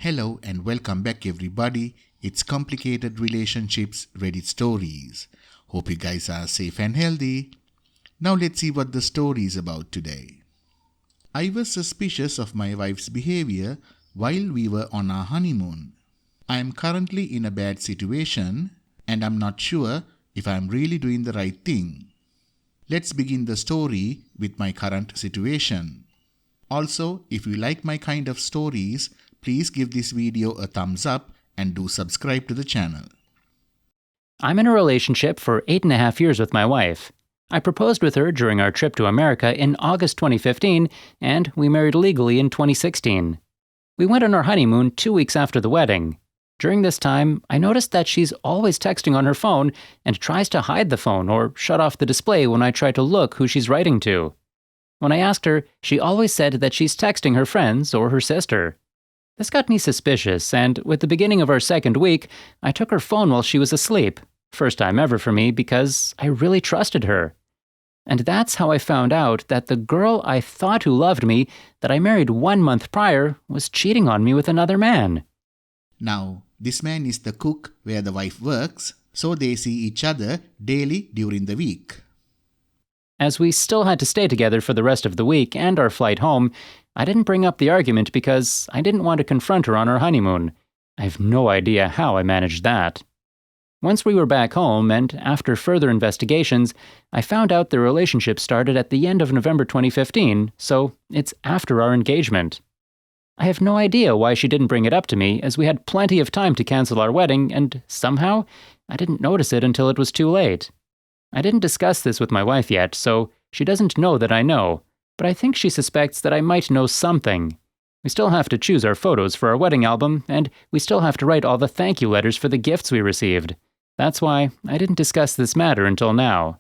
Hello and welcome back everybody. It's Complicated Relationships Reddit Stories. Hope you guys are safe and healthy. Now let's see what the story is about today. I was suspicious of my wife's behavior while we were on our honeymoon. I am currently in a bad situation and I'm not sure if I'm really doing the right thing. Let's begin the story with my current situation. Also, if you like my kind of stories, please give this video a thumbs up and do subscribe to the channel. I'm in a relationship for 8.5 years with my wife. I proposed with her during our trip to America in August 2015, and we married legally in 2016. We went on our honeymoon 2 weeks after the wedding. During this time, I noticed that she's always texting on her phone and tries to hide the phone or shut off the display when I try to look who she's writing to. When I asked her, she always said that she's texting her friends or her sister. This got me suspicious, and with the beginning of our second week, I took her phone while she was asleep. First time ever for me because I really trusted her. And that's how I found out that the girl I thought who loved me, that I married 1 month prior, was cheating on me with another man. Now, this man is the cook where the wife works, so they see each other daily during the week. As we still had to stay together for the rest of the week and our flight home, I didn't bring up the argument because I didn't want to confront her on our honeymoon. I have no idea how I managed that. Once we were back home, and after further investigations, I found out the relationship started at the end of November 2015, so it's after our engagement. I have no idea why she didn't bring it up to me, as we had plenty of time to cancel our wedding, and somehow, I didn't notice it until it was too late. I didn't discuss this with my wife yet, so she doesn't know that I know, but I think she suspects that I might know something. We still have to choose our photos for our wedding album, and we still have to write all the thank you letters for the gifts we received. That's why I didn't discuss this matter until now.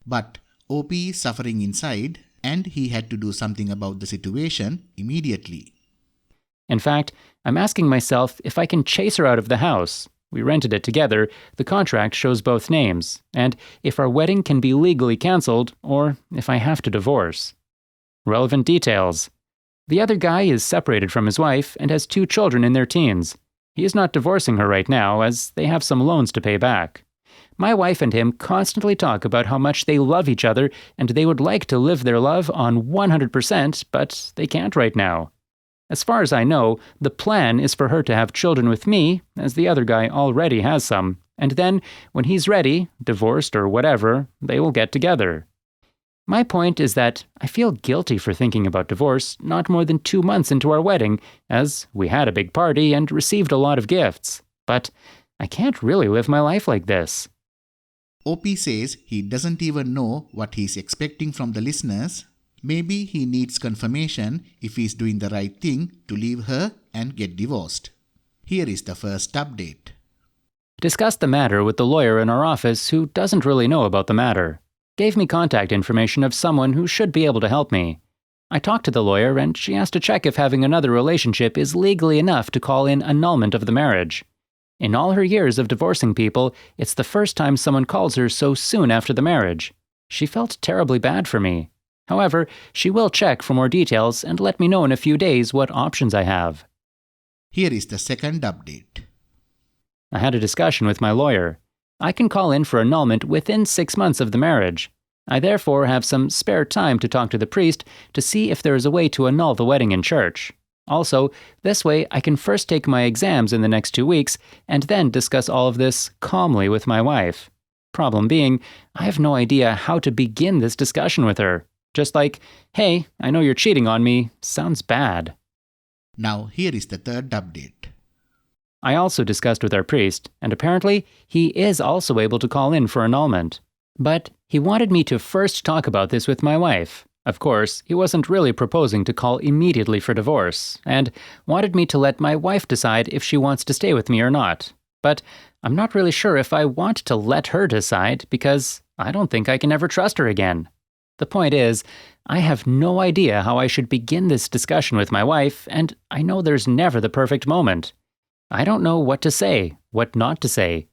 But OP is suffering inside, and he had to do something about the situation immediately. In fact, I'm asking myself if I can chase her out of the house. We rented it together, the contract shows both names, and if our wedding can be legally cancelled, or if I have to divorce. Relevant details. The other guy is separated from his wife and has 2 children in their teens. He is not divorcing her right now, as they have some loans to pay back. My wife and him constantly talk about how much they love each other and they would like to live their love on 100%, but they can't right now. As far as I know, the plan is for her to have children with me, as the other guy already has some, and then, when he's ready, divorced or whatever, they will get together. My point is that I feel guilty for thinking about divorce not more than 2 months into our wedding, as we had a big party and received a lot of gifts. But I can't really live my life like this. OP says he doesn't even know what he's expecting from the listeners. Maybe he needs confirmation if he's doing the right thing to leave her and get divorced. Here is the first update. Discussed the matter with the lawyer in our office who doesn't really know about the matter. Gave me contact information of someone who should be able to help me. I talked to the lawyer and she asked to check if having another relationship is legally enough to call in annulment of the marriage. In all her years of divorcing people, it's the first time someone calls her so soon after the marriage. She felt terribly bad for me. However, she will check for more details and let me know in a few days what options I have. Here is the second update. I had a discussion with my lawyer. I can call in for annulment within 6 months of the marriage. I therefore have some spare time to talk to the priest to see if there is a way to annul the wedding in church. Also, this way I can first take my exams in the next 2 weeks and then discuss all of this calmly with my wife. Problem being, I have no idea how to begin this discussion with her. Just like, hey, I know you're cheating on me, sounds bad. Now here is the third update. I also discussed with our priest, and apparently he is also able to call in for annulment. But he wanted me to first talk about this with my wife. Of course, he wasn't really proposing to call immediately for divorce, and wanted me to let my wife decide if she wants to stay with me or not. But I'm not really sure if I want to let her decide, because I don't think I can ever trust her again. The point is, I have no idea how I should begin this discussion with my wife, and I know there's never the perfect moment. I don't know what to say, what not to say.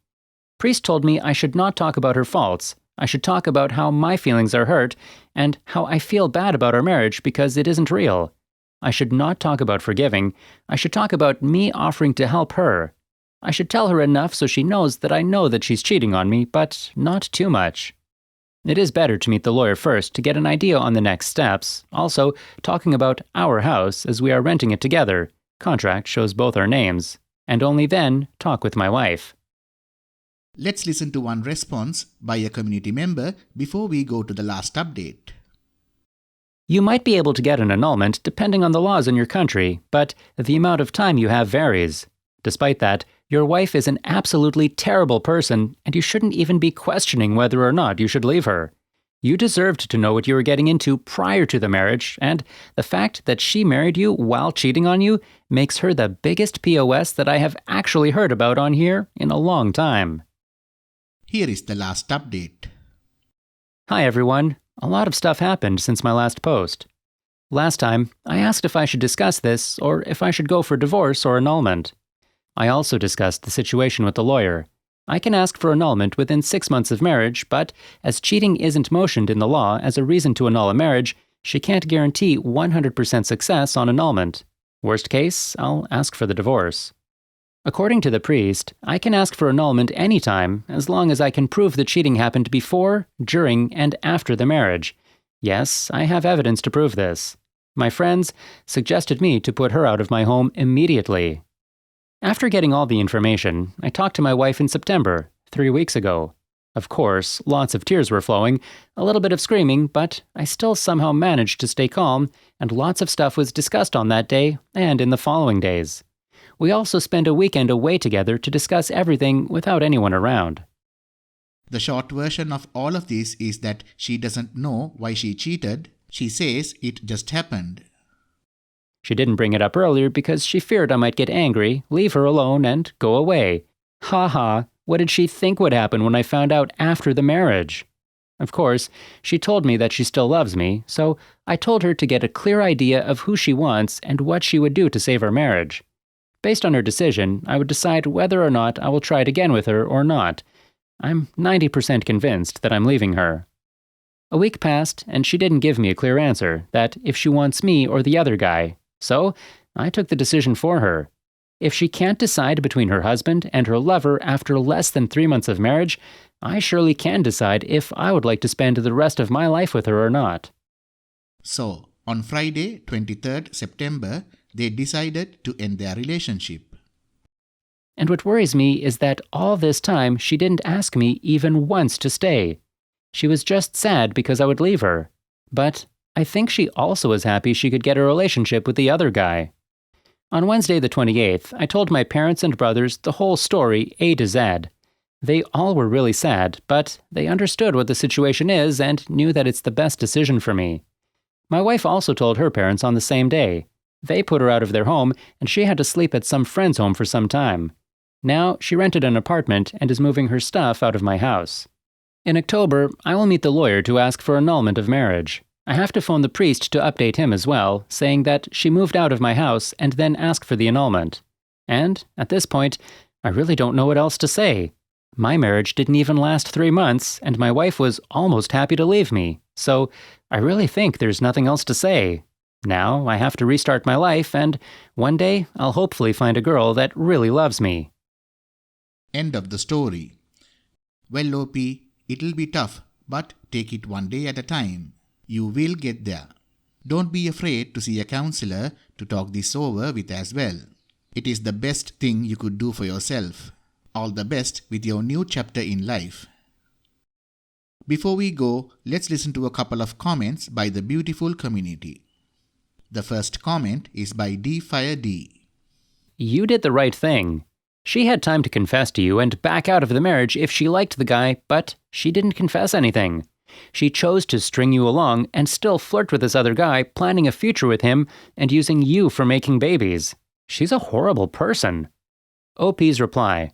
Priest told me I should not talk about her faults. I should talk about how my feelings are hurt, and how I feel bad about our marriage because it isn't real. I should not talk about forgiving. I should talk about me offering to help her. I should tell her enough so she knows that I know that she's cheating on me, but not too much. It is better to meet the lawyer first to get an idea on the next steps. Also, talking about our house as we are renting it together. Contract shows both our names. And only then talk with my wife. Let's listen to one response by a community member before we go to the last update. You might be able to get an annulment depending on the laws in your country, but the amount of time you have varies. Despite that, your wife is an absolutely terrible person, and you shouldn't even be questioning whether or not you should leave her. You deserved to know what you were getting into prior to the marriage, and the fact that she married you while cheating on you makes her the biggest POS that I have actually heard about on here in a long time. Here is the last update. Hi everyone. A lot of stuff happened since my last post. Last time, I asked if I should discuss this or if I should go for divorce or annulment. I also discussed the situation with the lawyer. I can ask for annulment within 6 months of marriage, but as cheating isn't motioned in the law as a reason to annul a marriage, she can't guarantee 100% success on annulment. Worst case, I'll ask for the divorce. According to the priest, I can ask for annulment anytime as long as I can prove the cheating happened before, during, and after the marriage. Yes, I have evidence to prove this. My friends suggested me to put her out of my home immediately. After getting all the information, I talked to my wife in September, 3 weeks ago. Of course, lots of tears were flowing, a little bit of screaming, but I still somehow managed to stay calm, and lots of stuff was discussed on that day and in the following days. We also spent a weekend away together to discuss everything without anyone around. The short version of all of this is that she doesn't know why she cheated. She says it just happened. She didn't bring it up earlier because she feared I might get angry, leave her alone, and go away. Ha ha, what did she think would happen when I found out after the marriage? Of course, she told me that she still loves me, so I told her to get a clear idea of who she wants and what she would do to save our marriage. Based on her decision, I would decide whether or not I will try it again with her or not. I'm 90% convinced that I'm leaving her. A week passed, and she didn't give me a clear answer, that if she wants me or the other guy. So, I took the decision for her. If she can't decide between her husband and her lover after less than 3 months of marriage, I surely can decide if I would like to spend the rest of my life with her or not. So, on Friday, 23rd September, they decided to end their relationship. And what worries me is that all this time she didn't ask me even once to stay. She was just sad because I would leave her. But I think she also was happy she could get a relationship with the other guy. On Wednesday the 28th, I told my parents and brothers the whole story A to Z. They all were really sad, but they understood what the situation is and knew that it's the best decision for me. My wife also told her parents on the same day. They put her out of their home, and she had to sleep at some friend's home for some time. Now, she rented an apartment and is moving her stuff out of my house. In October, I will meet the lawyer to ask for annulment of marriage. I have to phone the priest to update him as well, saying that she moved out of my house and then ask for the annulment. And, at this point, I really don't know what else to say. My marriage didn't even last 3 months, and my wife was almost happy to leave me. So, I really think there's nothing else to say. Now, I have to restart my life, and one day, I'll hopefully find a girl that really loves me. End of the story. Well, OP, it'll be tough, but take it one day at a time. You will get there. Don't be afraid to see a counselor to talk this over with as well. It is the best thing you could do for yourself. All the best with your new chapter in life. Before we go, let's listen to a couple of comments by the beautiful community. The first comment is by D-Fire-D. You did the right thing. She had time to confess to you and back out of the marriage if she liked the guy, but she didn't confess anything. She chose to string you along and still flirt with this other guy, planning a future with him and using you for making babies. She's a horrible person. OP's reply: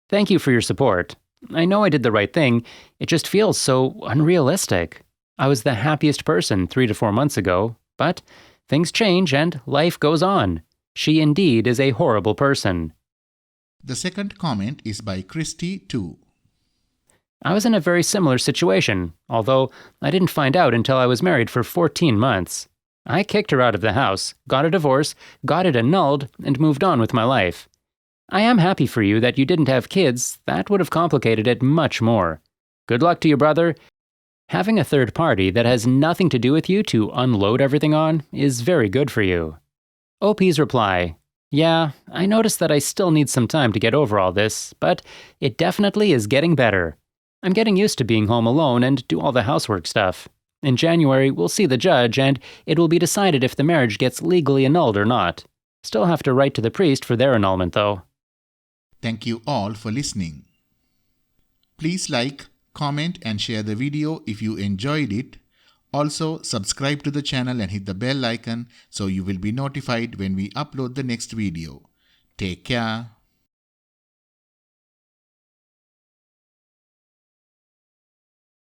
Thank you for your support. I know I did the right thing. It just feels so unrealistic. I was the happiest person 3 to 4 months ago, but things change and life goes on. She indeed is a horrible person. The second comment is by Christy 2. I was in a very similar situation, although I didn't find out until I was married for 14 months. I kicked her out of the house, got a divorce, got it annulled, and moved on with my life. I am happy for you that you didn't have kids. That would have complicated it much more. Good luck to you, brother. Having a third party that has nothing to do with you to unload everything on is very good for you. OP's reply: Yeah, I noticed that I still need some time to get over all this, but it definitely is getting better. I'm getting used to being home alone and do all the housework stuff. In January, we'll see the judge, and it will be decided if the marriage gets legally annulled or not. Still have to write to the priest for their annulment, though. Thank you all for listening. Please like, comment and share the video if you enjoyed it. Also, subscribe to the channel and hit the bell icon so you will be notified when we upload the next video. Take care.